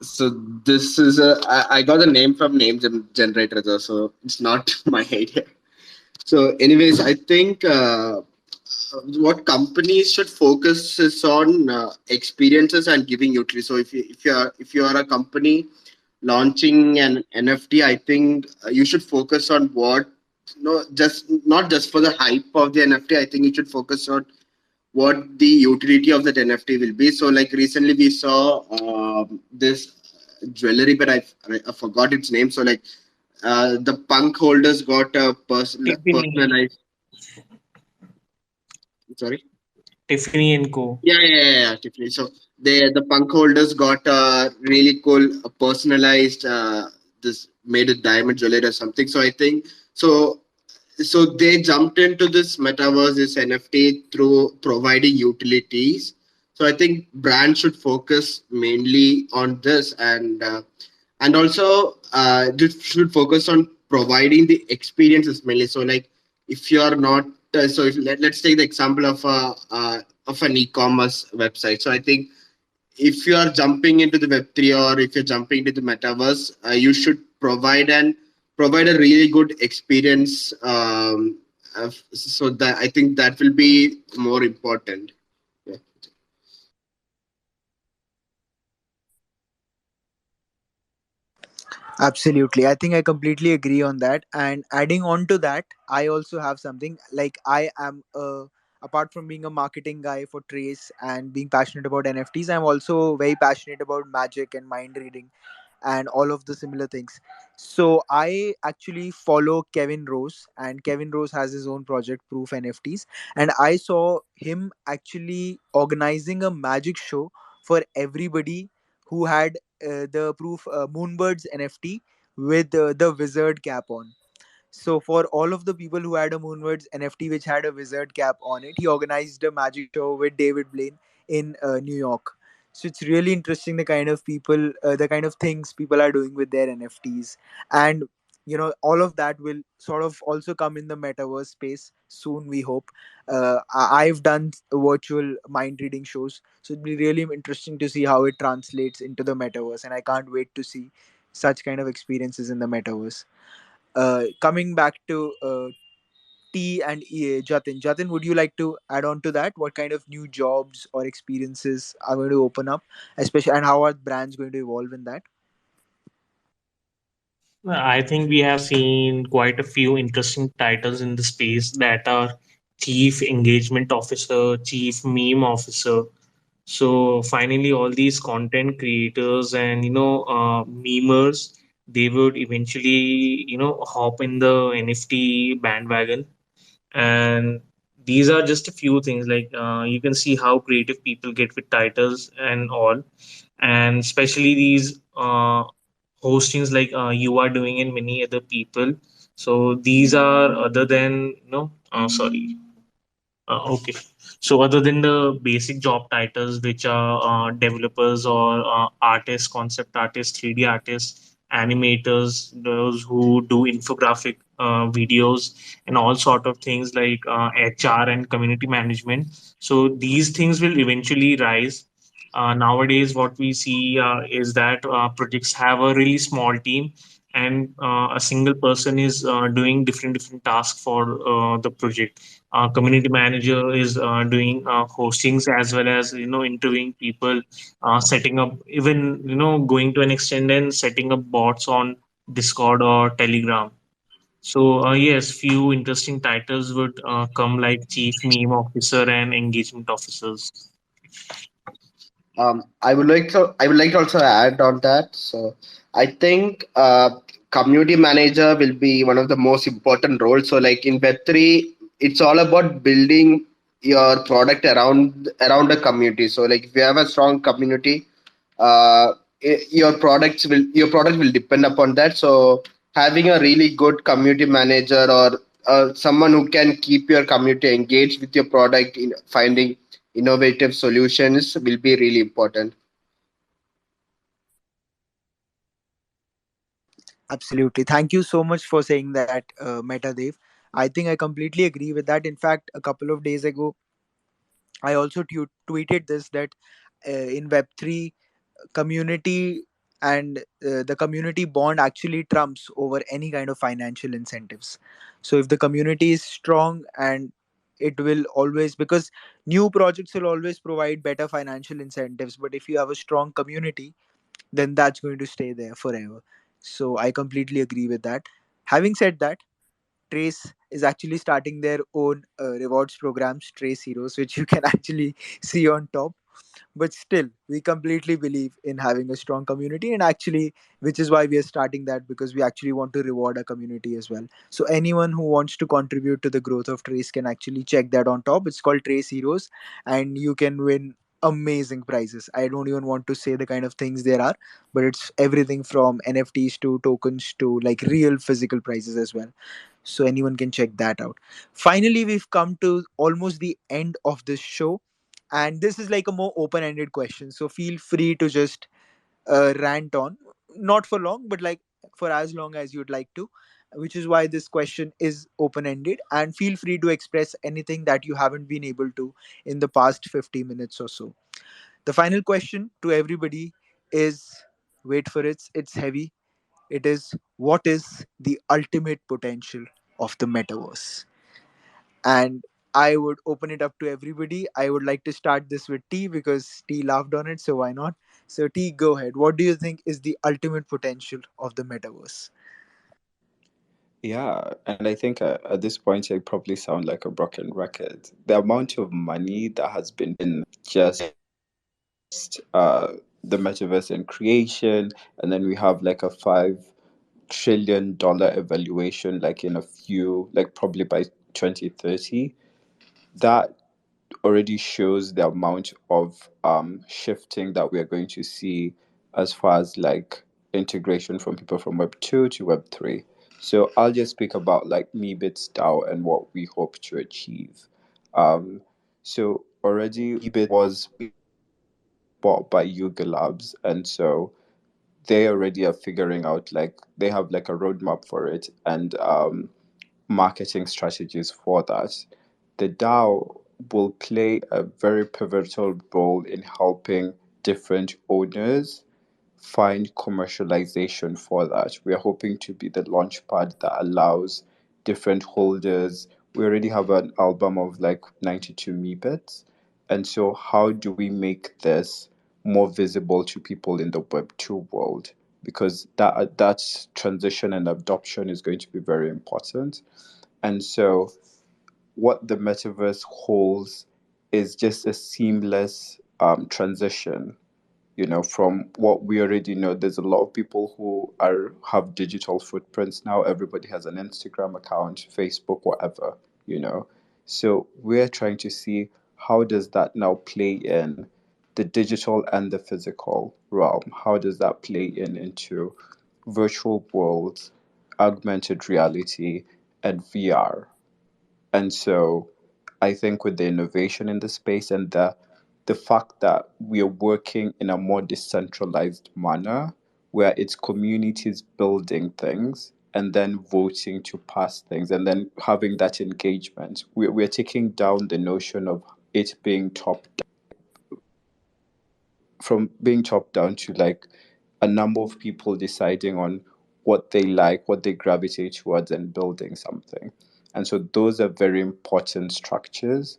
so this is I got the name from generator though, so it's not my idea. So, anyways, I think what companies should focus is on experiences and giving utility. So, if you are a company launching an NFT, I think you should focus on what no just not just for the hype of the NFT. I think you should focus on what the utility of that NFT will be. So, like recently, we saw this jewelry, but I forgot its name. So, like the punk holders got a Tiffany, personalized. Sorry. Tiffany and Co. Yeah, Tiffany. So the punk holders got a really cool personalized this made a diamond jewelry or something. So I think so. So they jumped into this metaverse, this NFT through providing utilities. So I think brands should focus mainly on this, and also they should focus on providing the experiences mainly. So like if you are not so if let's take the example of an e-commerce website. So I think if you are jumping into the web3 or if you're jumping into the metaverse, you should provide a really good experience, so that I think that will be more important. Yeah. Absolutely. I think I completely agree on that. And adding on to that, I also have something like apart from being a marketing guy for Trace and being passionate about NFTs, I'm also very passionate about magic and mind reading and all of the similar things. So I actually follow Kevin Rose, and Kevin Rose has his own project, Proof NFTs. And I saw him actually organizing a magic show for everybody who had the Proof Moonbirds NFT with the wizard cap on. So for all of the people who had a Moonwards NFT which had a wizard cap on it, he organized a magic show with David Blaine in New York. So it's really interesting the kind of people, the kind of things people are doing with their NFTs, and all of that will sort of also come in the metaverse space soon. We hope. I've done virtual mind reading shows, so it'll be really interesting to see how it translates into the metaverse, and I can't wait to see such kind of experiences in the metaverse. Coming back to T and EA, Jatin. Jatin, would you like to add on to that? What kind of new jobs or experiences are going to open up, especially, and how are brands going to evolve in that? I think we have seen quite a few interesting titles in the space that are chief engagement officer, chief meme officer. So finally, all these content creators and memers, they would eventually hop in the NFT bandwagon. And these are just a few things. Like you can see how creative people get with titles and all, and especially these hostings like you are doing and many other people. So these are other than sorry okay. So other than the basic job titles, which are developers or artists, concept artists, 3D artists, animators, those who do infographic videos and all sort of things like HR and community management. So these things will eventually rise. Nowadays, what we see is that projects have a really small team, and a single person is doing different tasks for the project. Community manager is doing hostings as well as interviewing people, setting up, even going to an extent and setting up bots on Discord or Telegram. So yes, few interesting titles would come like chief meme officer and engagement officers. I would like to also add on that. So I think community manager will be one of the most important roles. So like in Web3, it's all about building your product around a community. So like if you have a strong community, your product will depend upon that. So having a really good community manager or someone who can keep your community engaged with your product in finding innovative solutions will be really important. Absolutely. Thank you so much for saying that, Metadev. I think I completely agree with that. In fact, a couple of days ago, I also tweeted this that in Web3, community and the community bond actually trumps over any kind of financial incentives. So if the community is strong, and it will always, because new projects will always provide better financial incentives, but if you have a strong community, then that's going to stay there forever. So I completely agree with that. Having said that, Trace is actually starting their own rewards programs, Trace Heroes, which you can actually see on top. But still, we completely believe in having a strong community, and actually, which is why we are starting that, because we actually want to reward our community as well. So anyone who wants to contribute to the growth of Trace can actually check that on top. It's called Trace Heroes, and you can win amazing prizes. I don't even want to say the kind of things there are, but it's everything from NFTs to tokens to like real physical prizes as well. So anyone can check that out. Finally, we've come to almost the end of this show, and this is like a more open-ended question, so feel free to just rant on, not for long, but like for as long as you'd like to, which is why this question is open-ended, and feel free to express anything that you haven't been able to in the past 50 minutes or so. The final question to everybody is, wait for it, it's heavy. It is, what is the ultimate potential of the metaverse? And I would open it up to everybody. I would like to start this with T because T laughed on it, so why not? So, T, go ahead. What do you think is the ultimate potential of the metaverse? Yeah, and I think at this point I probably sound like a broken record. The amount of money that has been just the metaverse and creation, and then we have like a $5 trillion evaluation, like in a few, like probably by 2030. That already shows the amount of shifting that we are going to see as far as like integration from people from Web 2 to Web 3. So I'll just speak about like MeeBitsDAO and what we hope to achieve. Um, so already Meebit was bought by Yuga Labs, and so they already are figuring out, like they have like a roadmap for it, and marketing strategies for that. The DAO will play a very pivotal role in helping different owners find commercialization for that. We are hoping to be the launch pad that allows different holders. We already have an album of like 92 Meebits. And so, how do we make this more visible to people in the Web2 world? Because that transition and adoption is going to be very important. And so, what the metaverse holds is just a seamless transition, from what we already know. There's a lot of people who have digital footprints now. Everybody has an Instagram account, Facebook, whatever, you know. So we're trying to see how does that now play in the digital and the physical realm. How does that play into virtual worlds, augmented reality, and VR? And so I think with the innovation in the space and the fact that we are working in a more decentralized manner where it's communities building things and then voting to pass things and then having that engagement, we're taking down the notion of it being top from being top down to like a number of people deciding on what they like, what they gravitate towards, and building something. And so those are very important structures.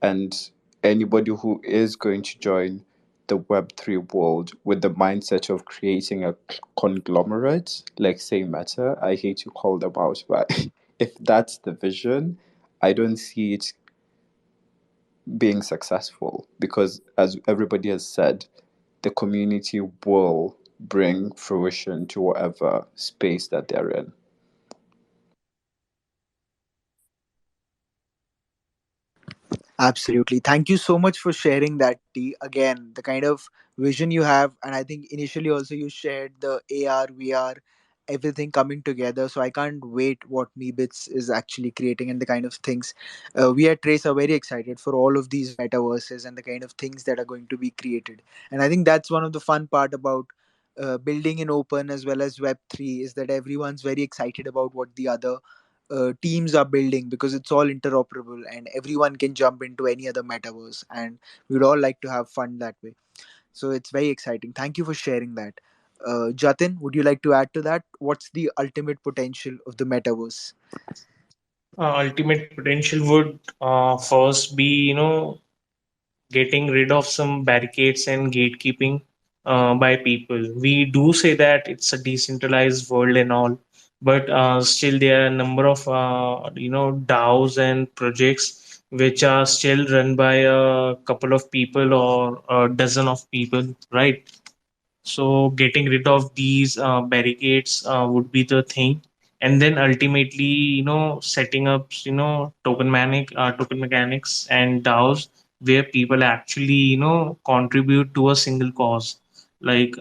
And anybody who is going to join the Web3 world with the mindset of creating a conglomerate, like say Meta. I hate to call them out, but if that's the vision, I don't see it being successful because, as everybody has said, the community will bring fruition to whatever space that they're in. Absolutely. Thank you so much for sharing that, T. Again, the kind of vision you have, and I think initially also you shared the AR, VR, everything coming together. So I can't wait what Meebits is actually creating and the kind of things. We at Trace are very excited for all of these metaverses and the kind of things that are going to be created. And I think that's one of the fun part about building in open as well as Web3 is that everyone's very excited about what the other teams are building because it's all interoperable and everyone can jump into any other metaverse and we'd all like to have fun that way. So it's very exciting. Thank you for sharing that. Jatin, would you like to add to that? What's the ultimate potential of the metaverse? Ultimate potential would first be, getting rid of some barricades and gatekeeping by people. We do say that it's a decentralized world and all, but still there are a number of DAOs and projects which are still run by a couple of people or a dozen of people, right? So getting rid of these barricades would be the thing, and then ultimately, setting up, token mechanics and DAOs where people actually, contribute to a single cause. Like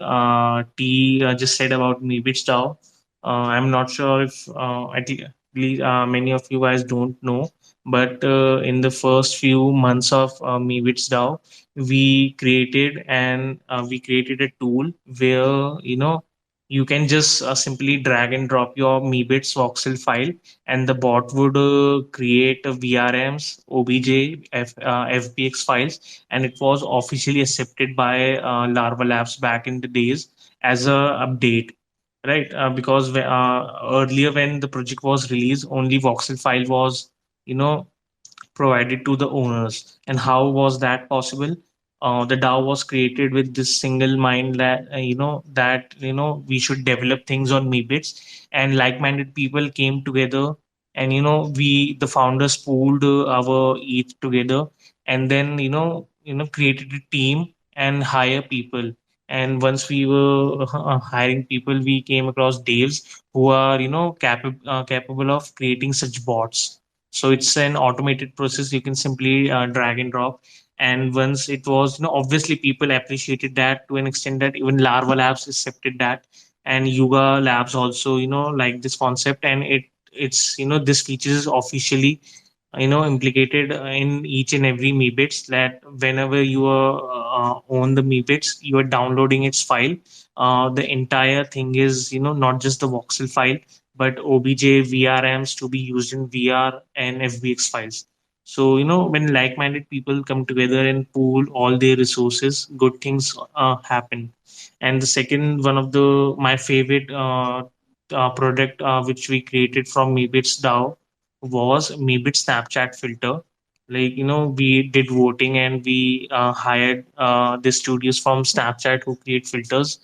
T just said about MeeBitsDAO. I'm not sure if many of you guys don't know, but in the first few months of MeeBitsDAO, we created a tool where you can just simply drag and drop your meebits voxel file, and the bot would create a vrms obj fbx files, and it was officially accepted by larva labs back in the days as a update, right? Because earlier when the project was released, only voxel file was you know provided to the owners. And how was that possible? The DAO was created with this single mind that we should develop things on Meebits, and like-minded people came together, and we the founders pooled our ETH together, and then created a team and hire people. And once we were hiring people, we came across devs who are capable of creating such bots. So it's an automated process. You can simply drag and drop. And once it was, obviously people appreciated that to an extent that even Larva Labs accepted that, and Yuga Labs also, like this concept, and it's this feature is officially implicated in each and every meebits, that whenever you own the meebits, you are downloading its file. The entire thing is not just the voxel file, but obj vrms to be used in vr and fbx files. So when like-minded people come together and pool all their resources, good things happen. And the second one of the my favorite product which we created from meebits dao was Meebit Snapchat filter. Like, we did voting, and we hired the studios from Snapchat who create filters,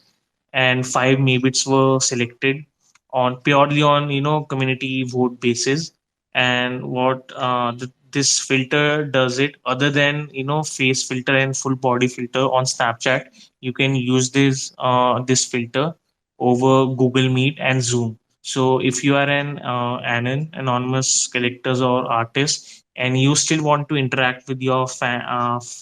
and five Meebits were selected on purely on community vote basis. And what this filter does, it other than face filter and full body filter on Snapchat, you can use this filter over Google Meet and Zoom. So if you are an anonymous collectors or artist, and you still want to interact with your fans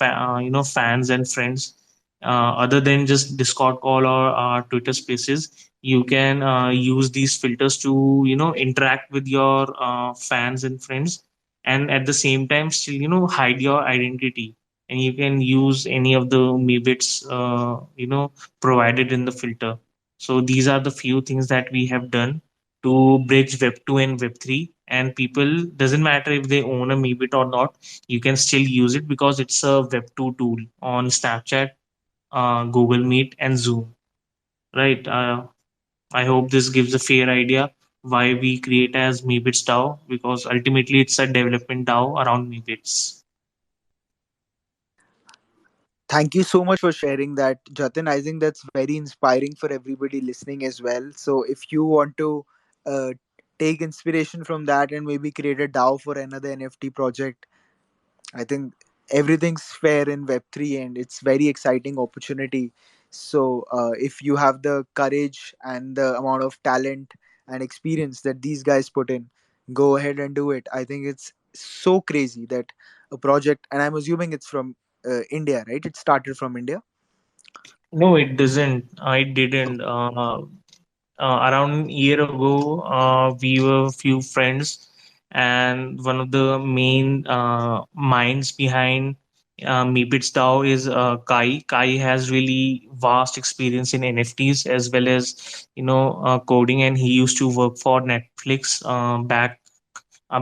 and friends, other than just Discord call or Twitter Spaces, you can use these filters to interact with your fans and friends, and at the same time still hide your identity, and you can use any of the Meebits provided in the filter. So these are the few things that we have done to bridge Web 2 and Web 3. And people, doesn't matter if they own a Meebit or not, you can still use it because it's a Web 2 tool on Snapchat, Google Meet, and Zoom. Right? I hope this gives a fair idea why we create as Meebits DAO, because ultimately it's a development DAO around Meebits. Thank you so much for sharing that, Jatin. I think that's very inspiring for everybody listening as well. So, if you want to uh, take inspiration from that and maybe create a DAO for another NFT project, I think everything's fair in Web3 and it's very exciting opportunity. So, if you have the courage and the amount of talent and experience that these guys put in, go ahead and do it. I think it's so crazy that a project, and I'm assuming it's from India, right? It started from India. No, it doesn't. I didn't. Around a year ago, we were few friends, and one of the main minds behind MeeBitsDAO is Kai. Kai has really vast experience in NFTs as well as coding, and he used to work for Netflix back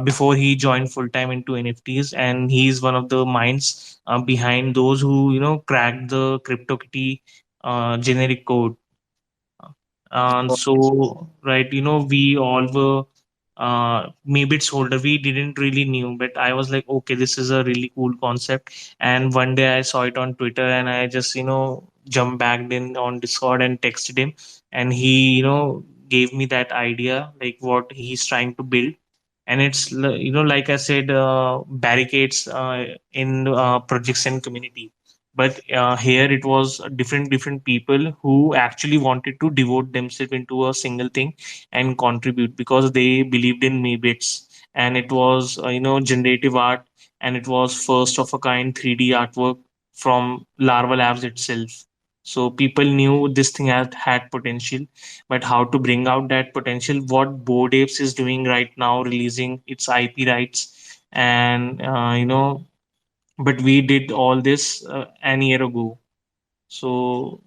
before he joined full time into NFTs, and he's one of the minds behind those who cracked the CryptoKitty generic code. And so, right, we all were maybe it's older. We didn't really knew, but I was like, okay, this is a really cool concept. And one day I saw it on Twitter, and I just jumped back in on Discord and texted him, and he gave me that idea, like what he's trying to build. And it's like I said, barricades in projects and community, but here it was different people who actually wanted to devote themselves into a single thing and contribute because they believed in Meebits. And it was generative art, and it was first of a kind 3D artwork from Larva Labs itself. So people knew this thing had potential, but how to bring out that potential, what Bored Apes is doing right now, releasing its IP rights. And but we did all this an year ago. So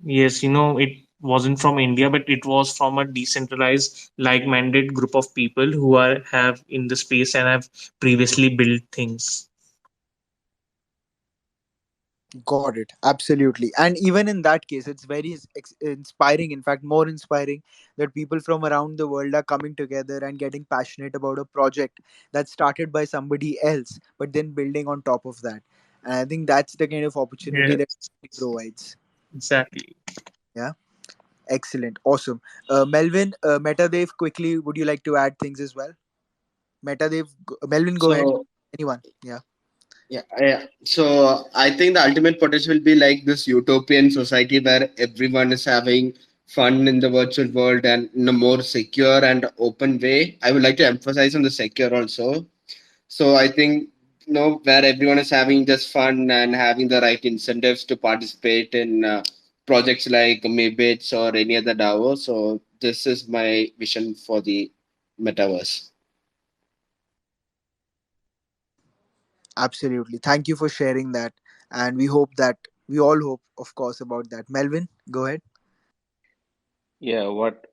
yes, it wasn't from India, but it was from a decentralized, like-minded group of people who are have in the space and have previously built things. Got it. Absolutely. And even in that case, it's very inspiring. In fact, more inspiring that people from around the world are coming together and getting passionate about a project that started by somebody else, but then building on top of that. And I think that's the kind of opportunity that Yes, it provides. exactly. Yeah. Excellent. Awesome. Melvin, Metadev, quickly, would you like to add things as well? Metadev, Melvin, go ahead. So Anyone? Yeah. yeah. So I think the ultimate potential will be like this utopian society where everyone is having fun in the virtual world and in a more secure and open way. I would like to emphasize on the secure also. So I think where everyone is having just fun and having the right incentives to participate in projects like Meebits or any other DAO. So this is my vision for the metaverse. Absolutely. Thank you for sharing that. And we hope that we all hope, of course, about that. Melvin, go ahead. Yeah, what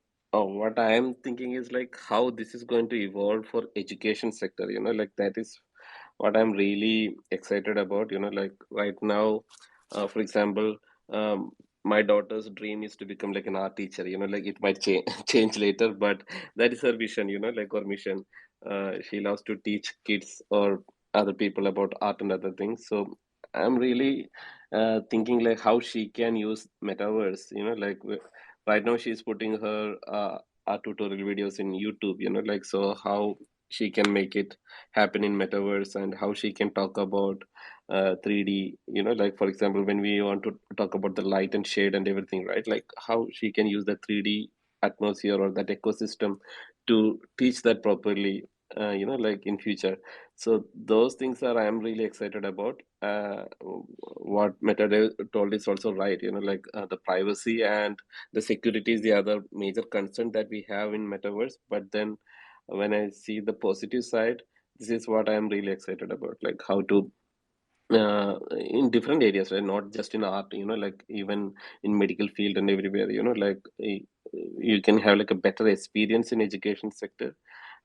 I am thinking is like how this is going to evolve for education sector, like that is what I'm really excited about, like right now, for example, um, my daughter's dream is to become like an art teacher, like it might change change later, but that is her vision, like or mission. She loves to teach kids or other people about art and other things. So I'm really thinking like how she can use metaverse, like right now she's putting her art tutorial videos in YouTube, like so how she can make it happen in metaverse and how she can talk about 3D, like for example when we want to talk about the light and shade and everything, right, like how she can use the 3D atmosphere or that ecosystem to teach that properly, like in future. So those things are I'm really excited about. What Meta told is also right, like the privacy and the security is the other major concern that we have in metaverse. But then when I see the positive side, this is what I am really excited about, like how to in different areas, right, not just in art, like even in medical field and everywhere, like you can have like a better experience in education sector,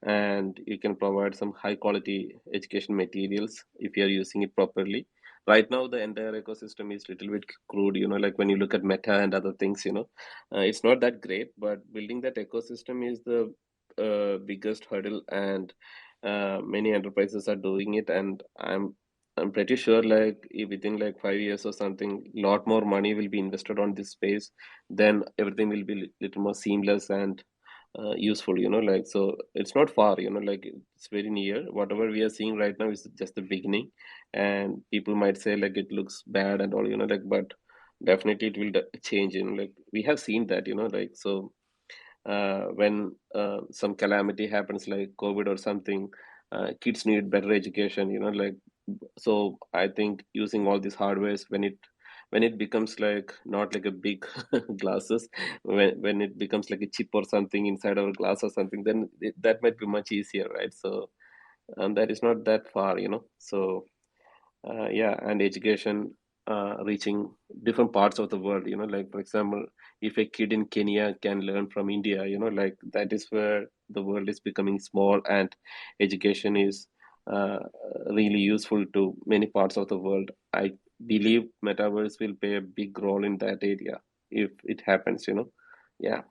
and you can provide some high quality education materials if you are using it properly. Right now the entire ecosystem is little bit crude, like when you look at Meta and other things, it's not that great, but building that ecosystem is the biggest hurdle, and many enterprises are doing it, and I'm I'm pretty sure like within like 5 years or something, lot more money will be invested on this space. Then everything will be little more seamless and useful. Like so, it's not far. Like it's very near. Whatever we are seeing right now is just the beginning, and people might say like it looks bad and all. Like but definitely it will change. Like we have seen that. Like so when some calamity happens like COVID or something, kids need better education. Like so I think using all these hardwares when it becomes like not like a big glasses, when it becomes like a chip or something inside our glass or something, then that might be much easier, right? So that is not that far. So yeah, and education reaching different parts of the world. Like for example, if a kid in Kenya can learn from India, like that is where the world is becoming small, and education is uh, really useful to many parts of the world. I believe metaverse will play a big role in that area if it happens. Yeah.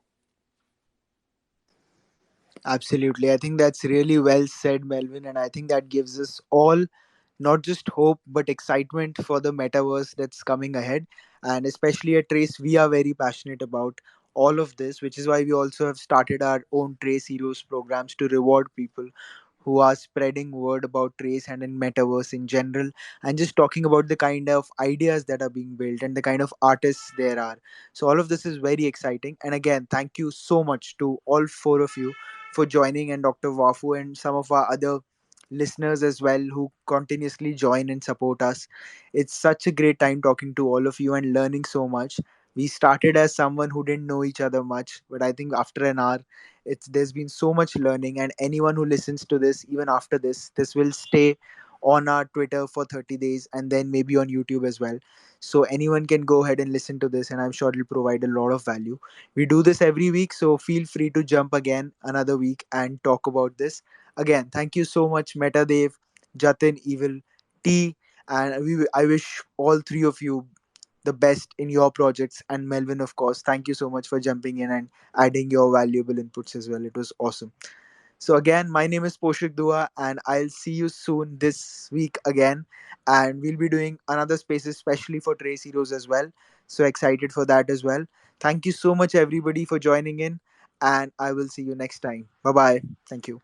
Absolutely. I think that's really well said, Melvin. And I think that gives us all not just hope, but excitement for the metaverse that's coming ahead. And especially at Trace, we are very passionate about all of this, which is why we also have started our own Trace Heroes programs to reward people who are spreading word about Trace and in metaverse in general, and just talking about the kind of ideas that are being built and the kind of artists there are. So all of this is very exciting. And again, thank you so much to all four of you for joining, and Dr. Wafu and some of our other listeners as well who continuously join and support us. It's such a great time talking to all of you and learning so much. We started as someone who didn't know each other much, but I think after an hour, it's there's been so much learning. And anyone who listens to this, even after this will stay on our Twitter for 30 days and then maybe on YouTube as well. So anyone can go ahead and listen to this, and I'm sure it'll provide a lot of value. We do this every week, so feel free to jump again another week and talk about this. Again, thank you so much, Metadev, Jatin, Evil, T, and I wish all three of you the best in your projects. And Melvin, of course, thank you so much for jumping in and adding your valuable inputs as well. It was awesome. So again, my name is Poshak Dua, and I'll see you soon this week again. And we'll be doing another spaces, especially for Trace Heroes as well. So excited for that as well. Thank you so much, everybody, for joining in, and I will see you next time. Bye bye. Thank you.